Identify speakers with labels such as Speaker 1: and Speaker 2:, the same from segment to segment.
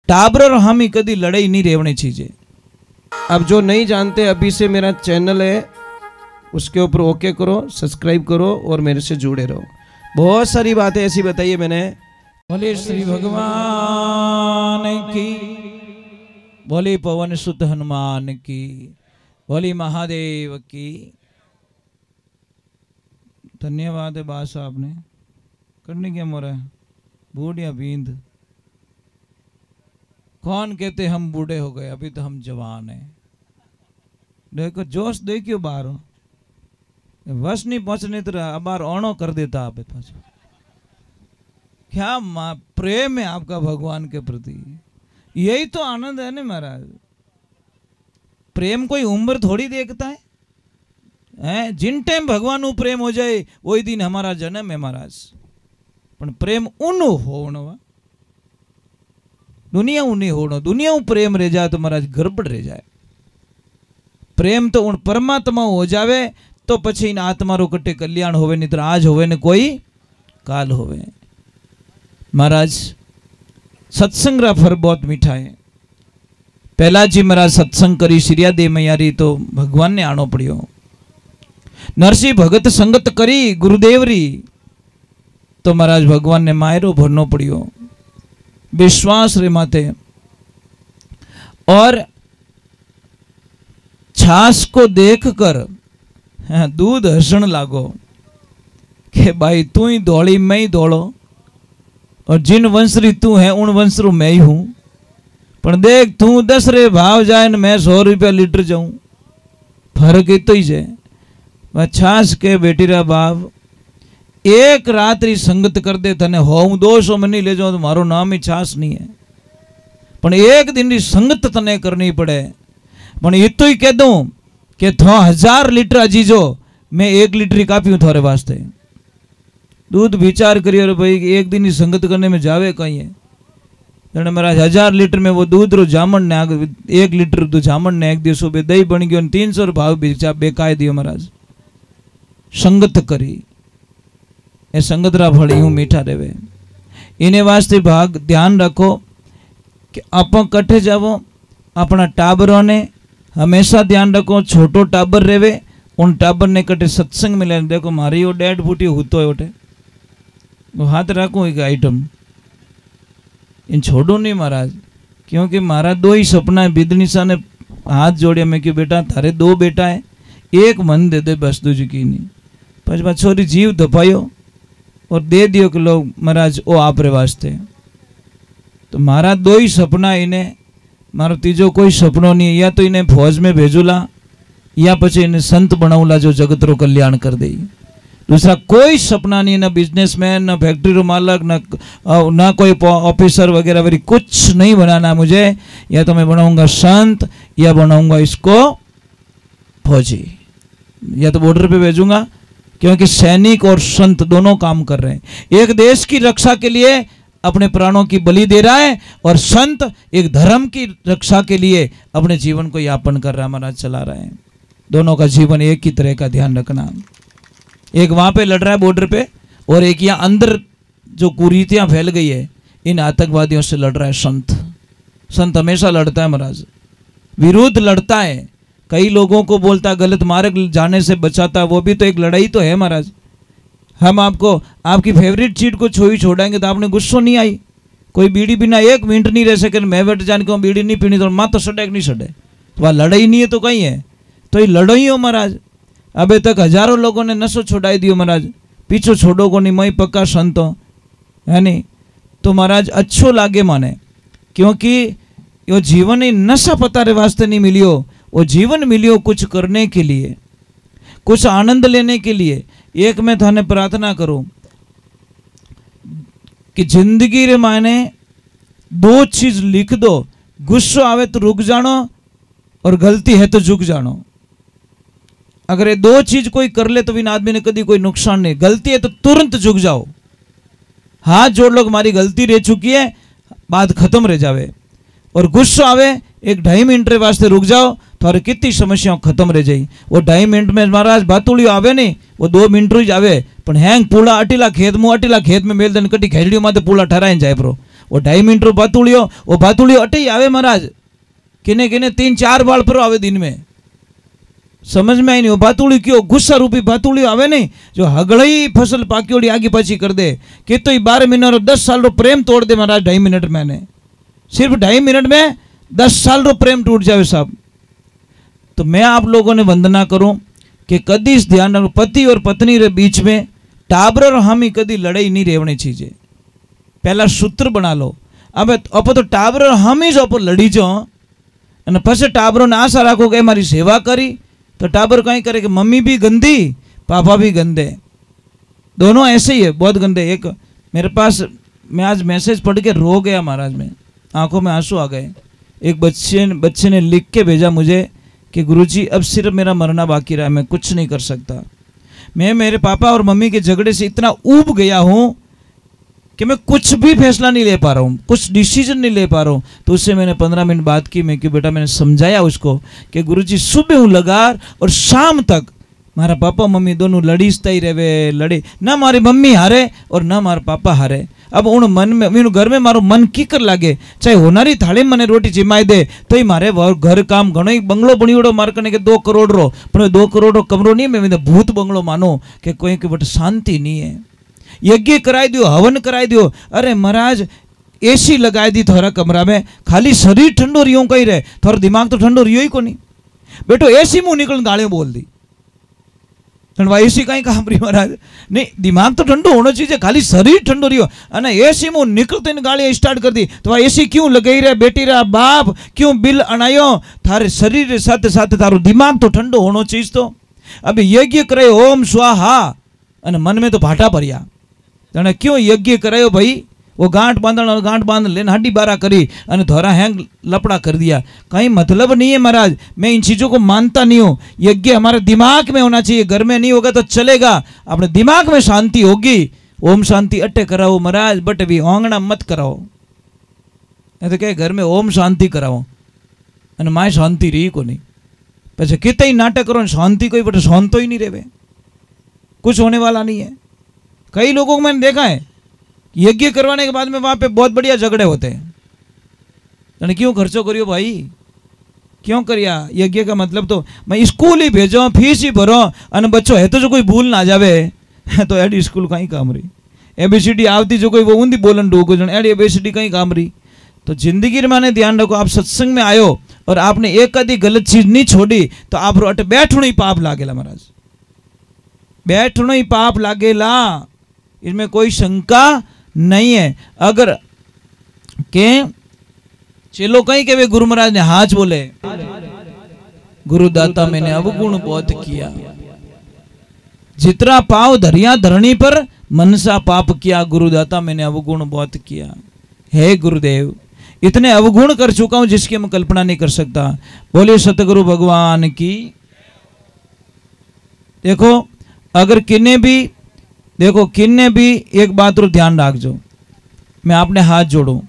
Speaker 1: टाबर और हम ही कदी लड़ाई नहीं रेवनी चीजें।
Speaker 2: अब जो नहीं जानते, अभी से मेरा चैनल है, उसके ऊपर ओके करो, सब्सक्राइब करो और मेरे से जुड़े रहो। बहुत सारी बातें ऐसी बताई है मैंने।
Speaker 1: बोले श्री भगवान की, बोले पवन सुत हनुमान की, बोले महादेव की। धन्यवाद है बात साहब ने। करने क्या मोरा बूढ़िया बींद। कौन कहते हम बूढ़े हो गए, अभी तो हम जवान हैं। देखो जोश देखियो बाहर वश नहीं पहुंचने तो बार ओणो कर देता आप पास। क्या प्रेम है आपका भगवान के प्रति, यही तो आनंद है ना महाराज। प्रेम कोई उम्र थोड़ी देखता है, जिन टाइम भगवान उ प्रेम हो जाए वही दिन हमारा जन्म है महाराज। पण प्रेम उनु होनो, दुनिया उ नहीं होनो। दुनिया उ प्रेम रह जाए तो महाराज गड़बड़ रह जाए। प्रेम तो उन परमात्मा हो जावे तो पछी इन आत्मा रो कटे कल्याण होवे, नहीं तो आज होवे ने कोई काल होवे। महाराज सत्संग रा फर बहुत मीठा है। पहला जी महाराज सत्संग करी श्रिया दे मैयारी तो भगवान ने आनो पड़ियो। नरसिंह भगत संगत करी गुरुदेव री तो महाराज भगवान ने मायरो भरनो पड़ियो विश्वास रे माते। और छाछ को देखकर दूध हसण लागो कि भाई तू ही दौड़ी मैं ही दौड़ो, और जिन वंशरी तू है उन वंशरू मैं ही हूं। पर देख तू 10 रे भाव जाए न मैं 100 रुपया लीटर जाऊं, फर्क इतो ही है। वह छाछ के बेटी रा बाप एक रात्रि संगत कर दे तने होम 200 में नहीं ले जाओ तो मारो नाम ही छाछ नहीं है। पण एक दिन री संगत तने करनी पड़े। पण इतो ही कह दूं कि थो 1000 लीटर अजीजो मैं 1 लीटर ही कापी हूं थारे वास्ते। दूध विचार करियो भाई एक दिन ही संगत करने में जावे कहीं है। जने महाराज 1000 लीटर में वो दूध रो जामन ने 1 लीटर दूध जामन ने एक दिवस बे दही बन गयो 300 भाव बेकाय दियो महाराज। संगत करी ए संगत रा फल यूं मीठा रेवे। इने वास्ते भाग ध्यान रखो कि आप कट्ठे जावो। अपना टाबरों ने हमेशा ध्यान रखो, छोटो टाबर रेवे उन टाबर ने कटे सत्संग मिले। देखो मारी वो 1.5 फुटी होतो है उठे वो हाथ रखो एक आइटम इन छोड़ो नहीं महाराज। क्योंकि मारा 2 ही सपना है। बिदनीसा ने हाथ जोड़े, मैं क्यों बेटा थारे 2 बेटा है, एक मन दे दे बस दूजी की नहीं। पछवा छोरी जीव दफायो और दे दियो कि लोग महाराज ओ आप रे वास्ते। तो मारा 2 ही सपना इन्हें, मारो तीजो कोई सपनों नहीं है। या तो इन्हें फौज में भेजूला या पछे इन्हें संत बनाऊला जो जगत रो कल्याण कर दे। दूसरा कोई सपना नहीं, ना बिजनेसमैन, ना फैक्ट्री रो मालक, ना कोई ऑफिसर वगैरह वगैरह कुछ नहीं बनाना मुझे। या तो मैं बनाऊंगा संत या बनाऊंगा इसको फौजी, या तो बॉर्डर पे भेजूंगा। क्योंकि सैनिक और संत दोनों काम कर रहे हैं। एक देश की रक्षा के लिए अपने प्राणों की बलि दे रहा है और संत एक धर्म की रक्षा के लिए अपने जीवन को यापन कर रहा है, महाराज चला रहे हैं। दोनों का जीवन एक ही तरह का ध्यान रखना। एक वहां पे लड़ रहा है बॉर्डर पे और एक यहाँ अंदर जो कुरीतियां फैल गई है इन आतंकवादियों से लड़ रहा है संत। संत हमेशा लड़ता है महाराज, विरुद्ध लड़ता है। कई लोगों को बोलता है गलत मार्ग जाने से बचाता, वो भी तो एक लड़ाई तो है महाराज। हम आपको आपकी फेवरेट चीज को छोड़ेंगे तो आपने गुस्सो नहीं आई। कोई बीड़ी बिना 1 मिनट नहीं रह सके, मैं बैठ जाने को बीड़ी नहीं पीनी तो माँ तो सड़े कि नहीं सड़े, तो वह लड़ाई नहीं है तो कहीं है। तो ये लड़ाई हो महाराज। अबे तक हजारों लोगों ने नशो छोड़ाई दियो महाराज, पीछो छोड़ो को नहीं, मई पक्का संतो है नहीं। तो महाराज अच्छो लागे माने, क्योंकि यो जीवन ही नशा पतारे वास्ते नहीं मिलियो, वो जीवन मिलियो कुछ करने के लिए, कुछ आनंद लेने के लिए। एक मैं थाने प्रार्थना करूं कि जिंदगी रे मायने 2 चीज लिख दो, गुस्सो आवे तो रुक जानो और गलती है तो झुक जानो। अगर ये 2 चीज कोई कर ले तो बिन आदमी ने कभी कोई नुकसान नहीं। गलती है तो तुरंत झुक जाओ, हाथ जोड़ लो, हमारी गलती रह चुकी है, बात खत्म रह जावे। और गुस्सा आवे 1-2.5 मिनट रे वास्ते रुक जाओ, थारे कितनी समस्याओं खत्म रह जाई। वो 2.5 मिनट में महाराज बातुड़ियो आवे नहीं, वो 2 मिनट ही आवे। पण हैंग पूला अटीला खेत में मेल देन कटी खेजड़ी माते पूला ठहराई जाए प्रो, वो 2.5 मिनट रो भातुड़ियो अटे ही आवे महाराज। किने किने 3-4 बाल पर आवे दिन में, समझ में आई नहीं। वो भातुड़ी क्यों गुस्सा रूपी भातुड़ी आवे नहीं जो हगड़ई फसल पाकियोड़ी आगे पाछी कर दे कि तो 12 महीना रो 10 साल रो प्रेम तोड़ दे महाराज 2.5 मिनट में। सिर्फ 2.5 मिनट में 10 साल रो प्रेम टूट जावे साहब। तो मैं आप लोगों ने वंदना करूं कि कदी इस ध्यान रखो, पति और पत्नी रे बीच में टाबर और हामी कदी लड़ाई नहीं रेवनी चाहिए। पहला सूत्र बना लो। अब तो टाबर और हामी जो पर लड़ी जो અને પછી टाबरों ने आशा रखो कि हमारी सेवा करी तो टाबर कहीं करे कि मम्मी भी गंदी पापा भी गंदे, दोनों ऐसे ही है, बहुत गंदे। एक मेरे पास मैं आज मैसेज पढ़ के रो गया महाराज, में आंखों में आंसू आ गए। एक बच्चे ने लिख के भेजा मुझे कि गुरुजी अब सिर्फ मेरा मरना बाकी रहा, मैं कुछ नहीं कर सकता। मैं मेरे पापा और मम्मी के झगड़े से इतना ऊब गया हूँ कि मैं कुछ भी फैसला नहीं ले पा रहा हूँ, कुछ डिसीजन नहीं ले पा रहा हूँ। तो उससे मैंने 15 मिनट बात की। मैं कि बेटा, मैंने समझाया उसको कि गुरुजी सुबह हूँ लगार और शाम तक मारा पापा मम्मी दोनों लड़ीजता ही रहे, लड़े ना मारी मम्मी हारे और ना मारा पापा हारे। अब उन मन में मीनू घर में मारो मन कीकर लागे, चाहे होनारी थाली मने रोटी जिमाई दे तो ही मारे घर काम घणो ही बंगलो बणियोड़ो मार कने के 2 करोड़ रो, पर 2 करोड़ रो कमरो नहीं, मैं भूत बंगलो मानो कि कोई के बट शांति नहीं है। यज्ञ कराई दियो, हवन कराई दियो, अरे महाराज एसी लगाई दी थोड़ा कमरा में, खाली शरीर ठंडो रियो कहीं रहे, थोड़ा दिमाग तो ठंडो रियो ही को नहीं। बेटो एसी मुंह निकल गालियां बोल दी, एसी कहीं काम रही महाराज, नहीं दिमाग तो ठंडो होना चाहिए, खाली शरीर ठंडो रियो अने एसी मुंह निकलते गालियां स्टार्ट कर दी। तो एसी क्यों लगाई रहे बेटी रा बाप, क्यों बिल अनायो, थारे शरीर के साथ साथ थारो दिमाग तो ठंडो होना चाहिए। तो अब यज्ञ करे ओम स्वाहा अने मन में तो भाटा भरिया, तने क्यों यज्ञ करायो भाई, वो गांठ बांध लेने हड्डी बारा करी अने धोरा हैंग लपड़ा कर दिया, कहीं मतलब नहीं है महाराज। मैं इन चीज़ों को मानता नहीं हूँ। यज्ञ हमारे दिमाग में होना चाहिए, घर में नहीं होगा तो चलेगा, अपने दिमाग में शांति होगी। ओम शांति अट्टे कराओ महाराज, बट भी आंगणा मत कराओ। तो क्या घर में ओम शांति कराओ अने माए शांति रही को नहीं, પછી कितने नाटक करो शांति कोई बट शांत ही नहीं रहे, कुछ होने वाला नहीं है। कई लोगों को मैंने देखा है यज्ञ करवाने के बाद में वहां पे बहुत बढ़िया झगड़े होते हैं। क्यों खर्चो करियो भाई, क्यों करिया? यज्ञ का मतलब तो मैं स्कूल ही भेजो, फीस ही भरो और बच्चों है तो जो कोई भूल ना जावे तो एडी स्कूल कहीं काम रही। ABCD आवती जो कोई वो ऊंधी बोलन डूको जन एडी ABCD कहीं काम रही। तो जिंदगी में माने ध्यान रखो, आप सत्संग में आयो और आपने एक आधी गलत चीज नहीं छोड़ी तो आप अट बैठणो ही पाप लागेला महाराज, बैठणो ही पाप लागेला, इसमें कोई शंका नहीं है। अगर के चलो कहीं के वे गुरु महाराज ने हाथ बोले, गुरुदाता मैंने अवगुण बहुत किया, जितना पाव धरिया धरणी पर मनसा पाप किया, गुरुदाता मैंने अवगुण बहुत किया। हे गुरुदेव, इतने अवगुण कर चुका हूं जिसकी मैं कल्पना नहीं कर सकता। बोलिए सतगुरु भगवान की। देखो अगर किन्ने भी एक बात रो ध्यान रखो, मैं आपने हाथ जोड़ू,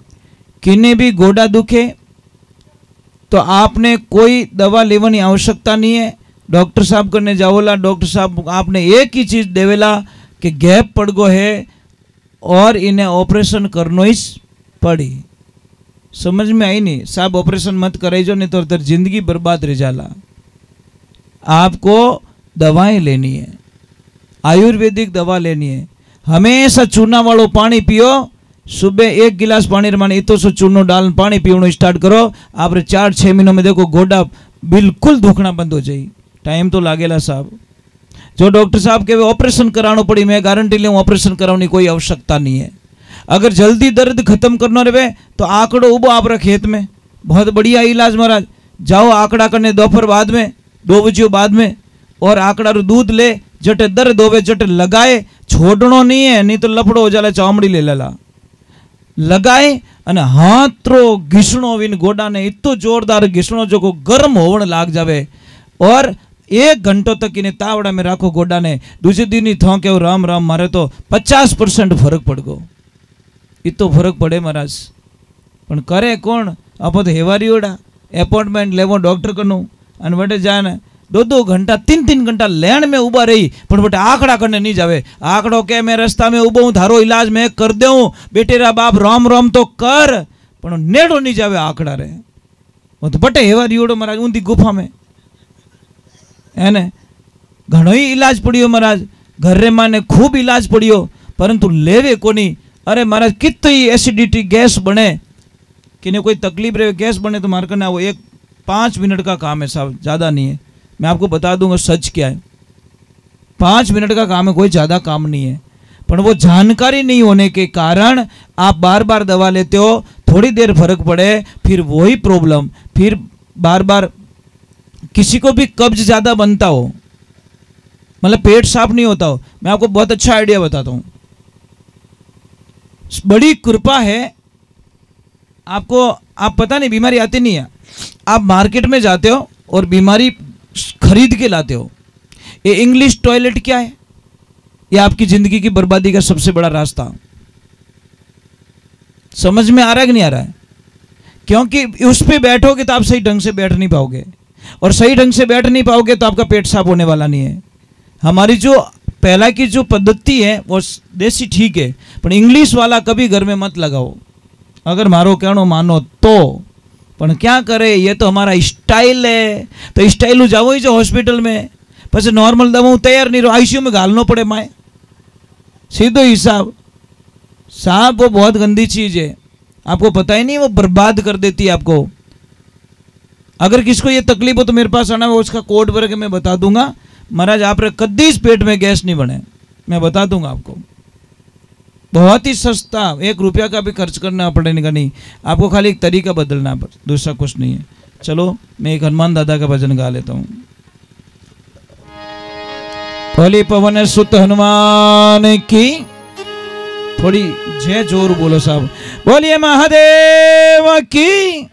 Speaker 1: किन्ने भी गोडा दुखे तो आपने कोई दवा लेवानी आवश्यकता नहीं है। डॉक्टर साहब करने जाओला, डॉक्टर साहब आपने एक ही चीज देवेला कि गैप पड़ गो है और इन्हें ऑपरेशन करनो ही पड़ी। समझ में आई नहीं? साहब ऑपरेशन मत कराइजो नहीं तो उधर जिंदगी बर्बाद रह जाला। आपको दवाएं लेनी है, आयुर्वेदिक दवा लेनी है। हमेशा चूना वालों पानी पियो, सुबह 1 गिलास पानी रमाने इतो सो चूनो डाल पानी पीवनो स्टार्ट करो, आप 4-6 महीनों में देखो गोडा बिल्कुल दुखना बंद हो जाए। टाइम तो लागेला साहब। जो डॉक्टर साहब के ऑपरेशन कराना पड़ी, मैं गारंटी ले ऑपरेशन कराने कोई आवश्यकता नहीं है। अगर जल्दी दर्द खत्म करना रहे तो आंकड़ो उबो आप खेत में, बहुत बढ़िया इलाज महाराज। जाओ आंकड़ा करने दोपहर बाद में, 2 बजे बाद में, और आंकड़ा रो दूध ले, जटे दर्द होवे जटे लगाए, छोड़नो नहीं है, नहीं तो लफड़ो हो जाला, चामड़ी ले लेला लगाए अने हाथरो घीसणो विन गोडा ने इतो जोरदार घीसणो जो को गर्म होवन लाग जावे और 1 घंटो तक इन्हें तावड़ा में राखो गोडा ने, दूसरे दिन ही थो के राम राम मारे तो 50% फर्क पड़ गो। इतो फर्क पड़े महाराज, पण करे कौन? आप तो हेवारीओड़ा अपॉइंटमेंट लेवो डॉक्टर कनु अने वटे जाए ने 2-2 घंटा 3-3 घंटा लाइन में उभा रही पण बेटा आंकड़ा करने नहीं जावे। आंकड़ो के मैं रस्ता में उभो हूं, थारो इलाज मैं कर देऊं, बेटेरा बाप राम राम तो कर, पण नेड़ो नहीं जावे आंकड़ा रे। वो तो बटे हेवा रियोड़ो महाराज ऊंधी गुफा में है ने घणो ही इलाज पड़ियो महाराज, घर रे माने खूब इलाज पड़ियो परंतु लेवे कोनी। अरे महाराज कितनी एसिडिटी गैस बने कि कोई तकलीफ रहे गैस बने तो मार करना वो 5 मिनट का काम है साहब, ज़्यादा नहीं है। मैं आपको बता दूंगा सच क्या है, 5 मिनट का काम है, कोई ज़्यादा काम नहीं है। पर वो जानकारी नहीं होने के कारण आप बार बार दवा लेते हो, थोड़ी देर फर्क पड़े फिर वही प्रॉब्लम, फिर बार बार किसी को भी कब्ज ज़्यादा बनता हो, मतलब पेट साफ नहीं होता हो। मैं आपको बहुत अच्छा आइडिया बताता हूँ, बड़ी कृपा है आपको, आप पता नहीं बीमारी आती नहीं है, आप मार्केट में जाते हो और बीमारी खरीद के लाते हो। ये इंग्लिश टॉयलेट क्या है? ये आपकी जिंदगी की बर्बादी का सबसे बड़ा रास्ता। समझ में आ रहा है कि नहीं आ रहा है? क्योंकि उस पे बैठोगे तो आप सही ढंग से बैठ नहीं पाओगे, और सही ढंग से बैठ नहीं पाओगे तो आपका पेट साफ होने वाला नहीं है। हमारी जो पहला की जो पद्धति है वो देसी ठीक है, पर इंग्लिश वाला कभी घर में मत लगाओ, अगर मारो कहनो मानो तो। पण क्या करे, ये तो हमारा स्टाइल है, तो स्टाइल जाओ ही जो हॉस्पिटल में, પછી नॉर्मल दवा तैयार नहीं रहो, आईसीयू में घालना पड़े माए, सीधो हिसाब। साहब वो बहुत गंदी चीज़ है, आपको पता ही नहीं, वो बर्बाद कर देती है आपको। अगर किसको ये तकलीफ हो तो मेरे पास आना, वो उसका कोड भर के मैं बता दूंगा। महाराज आप रे कद्दी पेट में गैस नहीं बने, मैं बता दूंगा आपको। बहुत ही सस्ता, 1 रुपया का भी खर्च करना पड़ेगा नहीं आपको, खाली एक तरीका बदलना पर, दूसरा कुछ नहीं है। चलो मैं एक हनुमान दादा का भजन गा लेता हूँ। बोली पवन सुत हनुमान की, थोड़ी जय जोर बोलो साहब, बोलिए महादेव की।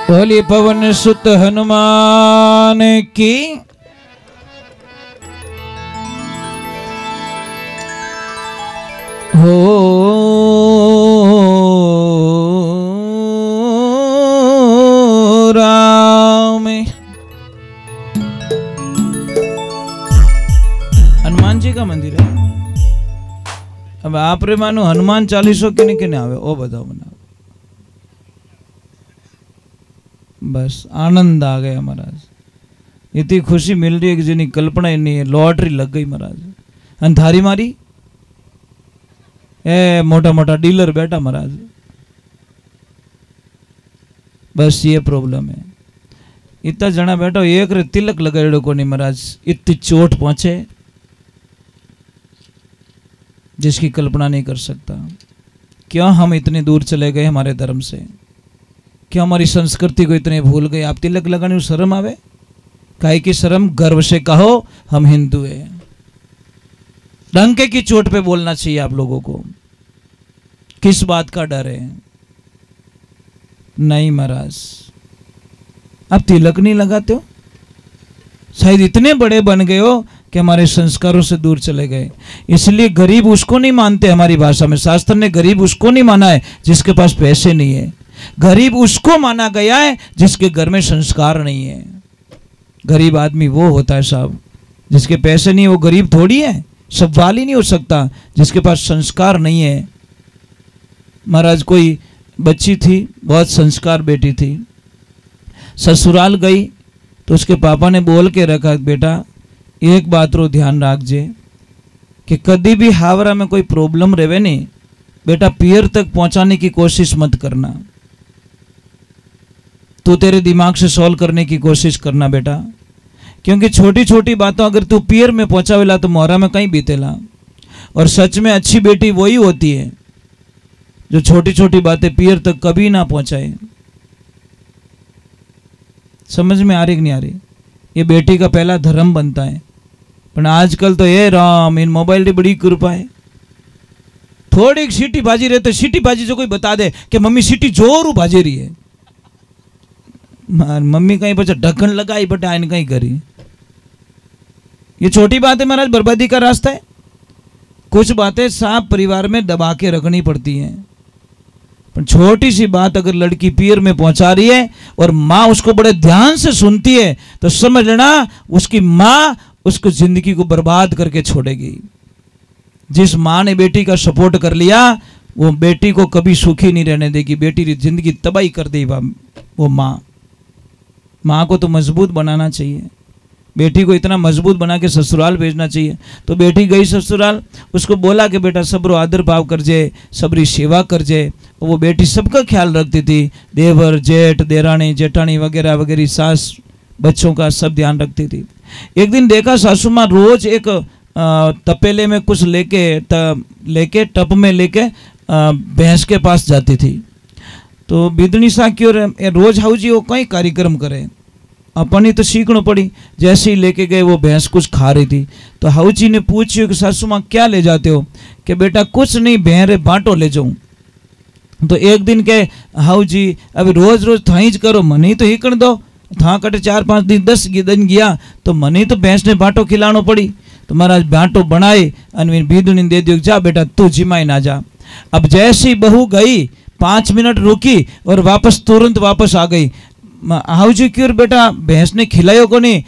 Speaker 1: बोली पवन सुत हनुमान की, हो राम। हनुमान जी का मंदिर है। अब आप रे मानो हनुमान 40 किने किने आवे ओ बताओ बना, बस आनंद आ गया महाराज। इतनी खुशी मिल रही है कि जिन्हें कल्पना ही नहीं है, लॉटरी लग गई महाराज। अंधारी मारी ए मोटा मोटा डीलर बैठा महाराज, बस ये प्रॉब्लम है। इतना जना बैठा, एक रे तिलक लगाएड़ो को नहीं महाराज, इतनी चोट पहुंचे जिसकी कल्पना नहीं कर सकता। क्यों हम इतने दूर चले गए हमारे धर्म से, क्यों हमारी संस्कृति को इतने भूल गए। आप तिलक लगाने में शर्म आवे, काहे की शर्म, गर्व से कहो हम हिंदू हैं। डंके की चोट पे बोलना चाहिए आप लोगों को। किस बात का डर है? नहीं महाराज, आप तिलक नहीं लगाते हो, शायद इतने बड़े बन गए हो कि हमारे संस्कारों से दूर चले गए। इसलिए गरीब उसको नहीं मानते, हमारी भाषा में शास्त्र ने गरीब उसको नहीं माना है जिसके पास पैसे नहीं है। गरीब उसको माना गया है जिसके घर में संस्कार नहीं है। गरीब आदमी वो होता है साहब जिसके पैसे नहीं, वो गरीब थोड़ी है, सवाल ही नहीं हो सकता जिसके पास संस्कार नहीं है। महाराज कोई बच्ची थी, बहुत संस्कार बेटी थी, ससुराल गई तो उसके पापा ने बोल के रखा, बेटा एक बात रो ध्यान रखजे कि कभी भी हावरा में कोई प्रॉब्लम रहे नहीं, बेटा पियर तक पहुंचाने की कोशिश मत करना, तू तेरे दिमाग से सॉल्व करने की कोशिश करना बेटा, क्योंकि छोटी छोटी बातों अगर तू पियर में पहुंचावेला तो मोहरा में कहीं बीतेला। और सच में अच्छी बेटी वही होती है जो छोटी छोटी बातें पियर तक कभी ना पहुंचाए। समझ में आ रही कि नहीं आ रही? ये बेटी का पहला धर्म बनता है। पर आजकल तो ये राम इन मोबाइल की बड़ी कृपा है। थोड़ी सीटी बाजी रहे तो सीटी बाजी जो कोई बता दे कि मम्मी सीटी जोरू बाजे रही है, मम्मी कहीं बच्चा ढक्कन लगाई बट आइन कहीं करी। ये छोटी बात है महाराज, बर्बादी का रास्ता है। कुछ बातें साफ परिवार में दबा के रखनी पड़ती हैं, पर छोटी सी बात अगर लड़की पीर में पहुंचा रही है और माँ उसको बड़े ध्यान से सुनती है तो समझ लेना उसकी माँ उसको जिंदगी को बर्बाद करके छोड़ेगी। जिस माँ ने बेटी का सपोर्ट कर लिया वो बेटी को कभी सुखी नहीं रहने देगी, बेटी की जिंदगी तबाही कर देगी वो माँ। माँ को तो मजबूत बनाना चाहिए, बेटी को इतना मजबूत बना के ससुराल भेजना चाहिए। तो बेटी गई ससुराल, उसको बोला कि बेटा सबरो आदर भाव कर जे, सबरी सेवा कर जे। वो बेटी सबका ख्याल रखती थी, देवर जेठ देरानी जेठानी वगैरह वगैरह, सास बच्चों का सब ध्यान रखती थी। एक दिन देखा सासू माँ रोज एक तपेले में कुछ लेके टप में लेके भैंस के पास जाती थी। तो बिदनी सा क्यों रोज हाउ जी वो कई कार्यक्रम करे, अपन ही तो सीखना पड़ी। जैसे ही लेके गए वो भैंस कुछ खा रही थी, तो हाउजी ने पूछी कि सासू माँ क्या ले जाते हो? कि बेटा कुछ नहीं, बहरे बांटो ले जाऊं। तो एक दिन के हाउजी अभी रोज रोज थाईज करो, मनी तो ही कर दो। था कटे 4-5 दिन 10 दिन गया तो मनी तो भैंस ने बांटो खिलानो पड़ी। तो महाराज बांटो बनाए और बीदुनी दे दियो, जा बेटा तू जिमाई ना जा। अब जैसी बहू गई 5 मिनट रुकी और वापस तुरंत वापस आ गई। हाउजी क्यों बेटा भैंस ने खिलायो को नहीं?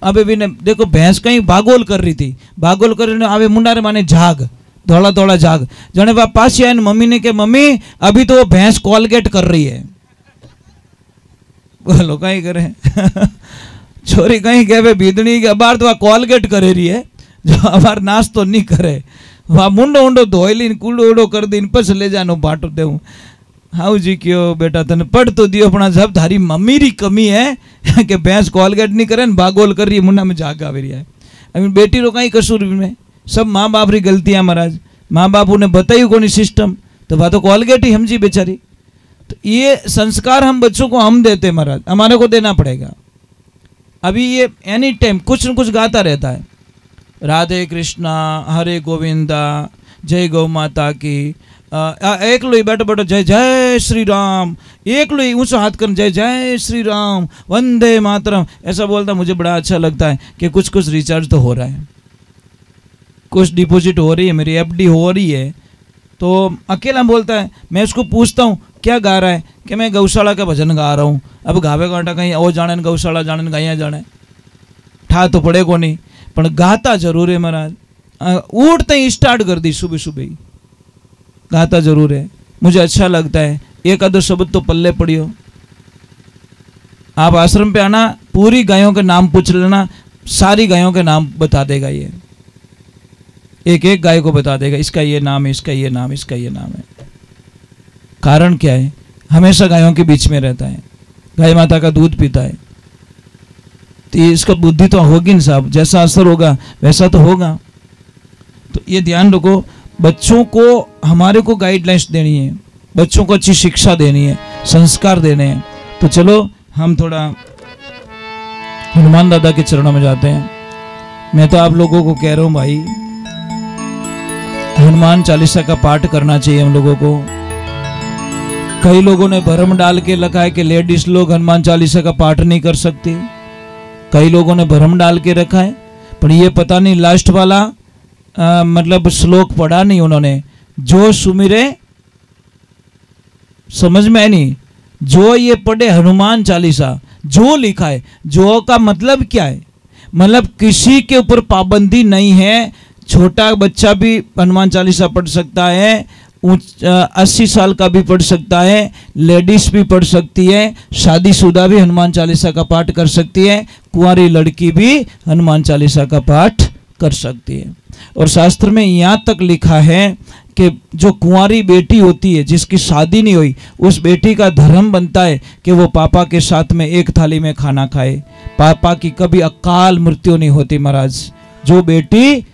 Speaker 1: अबे भी ने देखो भैंस कहीं बागोल कर रही थी, बागोल कर रही आवे मुंडारे माने झाग धोला धोला झाग जने वह पास आए मम्मी ने के मम्मी अभी तो वो भैंस कॉलगेट कर रही है। बोलो कहीं करे छोरी कहीं कहे बीदनी के अबार तो वह कॉलगेट करे रही है, जो अबार नाश तो नहीं करे। वह मुंडो उंडो धोईली कूड़ो उड़ो कर दी पस ले जानो बाटो देऊं। हाउ जी क्यों बेटा तने पढ़ तो दियो अपना, जब थारी मम्मी री कमी है कि भैंस कॉलगेट नहीं करे बागोल कर रही है, मुंडा में झाग आ रही है। अभी बेटी रो कहीं कसूर में, सब माँ बाप री गलतियां महाराज। माँ बाप उन्हें बताई को नहीं सिस्टम, तो वह तो कॉलगेट ही समझी बेचारी। तो ये संस्कार हम बच्चों को हम देते महाराज, हमारे को देना पड़ेगा। अभी ये एनी टाइम कुछ न कुछ गाता रहता है, राधे कृष्णा हरे गोविंदा जय गौ माता की, एक लो बैठो बैठो जय जय श्री राम, एक लो ऊंचा हाथ कर जय जय श्री राम वंदे मातरम, ऐसा बोलता मुझे बड़ा अच्छा लगता है कि कुछ कुछ रिचार्ज तो हो रहा है, कुछ डिपॉजिट हो रही है, मेरी एफडी हो रही है। तो अकेला बोलता है, मैं उसको पूछता हूँ क्या गा रहा है कि मैं गौशाला का भजन गा रहा हूँ। अब गावे गाटा कहीं ओ जाने गौशाला जाने गाइया जाने, ठा तो पड़े को नहीं, पर गाता जरूर है महाराज। उठते ही स्टार्ट कर दी सुबह सुबह ही गाता जरूर है, मुझे अच्छा लगता है। एक आधो शब्द तो पल्ले पड़ियो। आप आश्रम पे आना, पूरी गायों के नाम पूछ लेना, सारी गायों के नाम बता देगा ये, एक एक गाय को बता देगा, इसका ये नाम है, इसका ये नाम, इसका ये नाम है। कारण क्या है? हमेशा गायों के बीच में रहता है, गाय माता का दूध पीता है, तो इसका बुद्धि तो होगी ना साहब, जैसा असर होगा वैसा तो होगा। तो ये ध्यान रखो, बच्चों को हमारे को गाइडलाइंस देनी है, बच्चों को अच्छी शिक्षा देनी है, संस्कार देने हैं। तो चलो हम थोड़ा हनुमान दादा के चरणों में जाते हैं। मैं तो आप लोगों को कह रहा हूँ भाई, हनुमान चालीसा का पाठ करना चाहिए हम लोगों को। कई लोगों ने भरम डाल के रखा है कि लेडीज लोग हनुमान चालीसा का पाठ नहीं कर सकती, कई लोगों ने भरम डाल के रखा है, पर ये पता नहीं लास्ट वाला मतलब श्लोक पढ़ा नहीं उन्होंने, जो सुमिरे समझ में नहीं, जो ये पढ़े हनुमान चालीसा जो लिखा है, जो का मतलब क्या है? मतलब किसी के ऊपर पाबंदी नहीं है, छोटा बच्चा भी हनुमान चालीसा पढ़ सकता है, 80 साल का भी पढ़ सकता है, लेडीज भी पढ़ सकती है, शादीशुदा भी हनुमान चालीसा का पाठ कर सकती है, कुंवारी लड़की भी हनुमान चालीसा का पाठ कर सकती है। और शास्त्र में यहाँ तक लिखा है कि जो कुंवारी बेटी होती है जिसकी शादी नहीं हुई, उस बेटी का धर्म बनता है कि वो पापा के साथ में एक थाली में खाना खाए, पापा की कभी अकाल मृत्यु नहीं होती महाराज। जो बेटी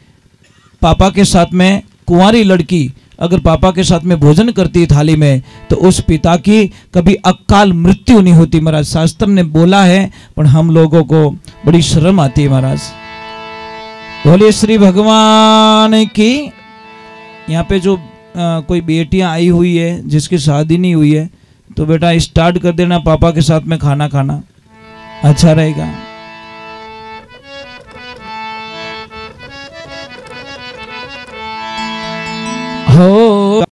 Speaker 1: पापा के साथ में कुंवारी लड़की अगर पापा के साथ में भोजन करती है थाली में, तो उस पिता की कभी अकाल मृत्यु नहीं होती महाराज। शास्त्र ने बोला है, पर हम लोगों को बड़ी शर्म आती है महाराज। बोले श्री भगवान की। यहाँ पे जो कोई बेटियां आई हुई है जिसकी शादी नहीं हुई है, तो बेटा स्टार्ट कर देना पापा के साथ में खाना खाना, अच्छा रहेगा। हो